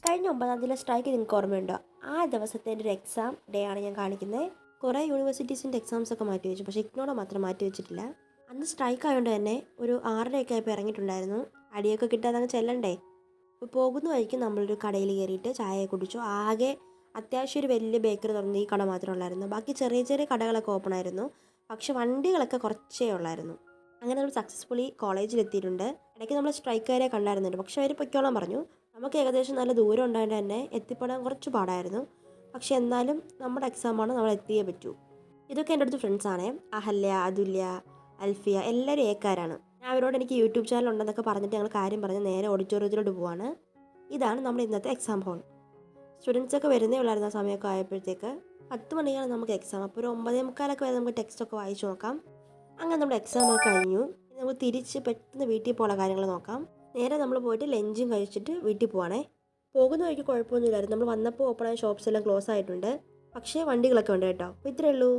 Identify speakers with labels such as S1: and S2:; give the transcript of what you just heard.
S1: കഴിഞ്ഞ 9-ാം തീയതി സ്ട്രൈക്ക് നിങ്ങൾക്ക് ഓർമ്മയുണ്ടോ? ആ ദിവസത്തെ ഒരു എക്സാം ഡേ ആണ് ഞാൻ കാണിക്കുന്നത്. കുറേ യൂണിവേഴ്സിറ്റീസിൻ്റെ എക്സാംസ് ഒക്കെ മാറ്റി വെച്ചു, പക്ഷേ ഇഗ്നോടെ മാത്രം മാറ്റി വെച്ചിട്ടില്ല. അന്ന് സ്ട്രൈക്ക് ആയതുകൊണ്ട് തന്നെ ഒരു 6:30 ആയപ്പോൾ ഇറങ്ങിയിട്ടുണ്ടായിരുന്നു. അടിയൊക്കെ കിട്ടാതെ അങ്ങ് ചെല്ലണ്ടേ. ഇപ്പോൾ പോകുന്ന വഴിക്ക് നമ്മളൊരു കടയിൽ കയറിയിട്ട് ചായ കുടിച്ചു. ആകെ അത്യാവശ്യം ഒരു വലിയ ബേക്കറി തുറന്ന് ഈ കട മാത്രമേ ഉള്ളായിരുന്നു. ബാക്കി ചെറിയ ചെറിയ കടകളൊക്കെ ഓപ്പൺ ആയിരുന്നു, പക്ഷെ വണ്ടികളൊക്കെ കുറച്ചേ ഉള്ളായിരുന്നു. അങ്ങനെ നമ്മൾ സക്സസ്ഫുള്ളി കോളേജിലെത്തിയിട്ടുണ്ട്. ഇടയ്ക്ക് നമ്മൾ സ്ട്രൈക്കുകാരെ കണ്ടായിരുന്നുണ്ട്, പക്ഷെ അവർ പൊയ്ക്കോളാൻ പറഞ്ഞു. നമുക്ക് ഏകദേശം നല്ല ദൂരം ഉണ്ടായത് തന്നെ എത്തിപ്പെടാൻ കുറച്ച് പാടായിരുന്നു. പക്ഷെ എന്നാലും നമ്മുടെ എക്സാമാണ്, നമ്മൾ എത്തിയേ പറ്റൂ. ഇതൊക്കെ എൻ്റെ അടുത്ത് ഫ്രണ്ട്സാണേ. അഹല്യ, അതുല്യ, അൽഫിയ, എല്ലാവരും ഏക്കാരാണ്. ഞാൻ അവരോട് എനിക്ക് യൂട്യൂബ് ചാനൽ ഉണ്ടെന്നൊക്കെ പറഞ്ഞിട്ട് ഞങ്ങൾ കാര്യം പറഞ്ഞ് നേരെ ഓഡിറ്റോറിയത്തിലോട്ട് പോവാണ്. ഇതാണ് നമ്മുടെ ഇന്നത്തെ എക്സാം ഹോൾ. സ്റ്റുഡൻസൊക്കെ വരുന്നേ ഉള്ളായിരുന്നു. ആ സമയമൊക്കെ ആയപ്പോഴത്തേക്ക് 10 മണിക്കാണ് നമുക്ക് എക്സാം. അപ്പോൾ ഒരു 9:45 വരെ നമുക്ക് ടെക്സ്റ്റൊക്കെ വായിച്ച് നോക്കാം. അങ്ങനെ നമ്മുടെ എക്സാം ഒക്കെ കഴിഞ്ഞു. നമുക്ക് തിരിച്ച് പെട്ടെന്ന് വീട്ടിൽ പോകാനുള്ള കാര്യങ്ങൾ നോക്കാം. നേരെ നമ്മൾ പോയിട്ട് ലഞ്ചും കഴിച്ചിട്ട് വീട്ടിൽ പോവാണേ. പോകുന്ന വഴിക്ക് കുഴപ്പമൊന്നുമില്ലായിരുന്നു. നമ്മൾ വന്നപ്പോൾ ഓപ്പണായ ഷോപ്സ് എല്ലാം ക്ലോസ് ആയിട്ടുണ്ട്, പക്ഷേ വണ്ടികളൊക്കെ ഉണ്ട് കേട്ടോ. അപ്പോൾ ഇത്രയേ ഉള്ളൂ.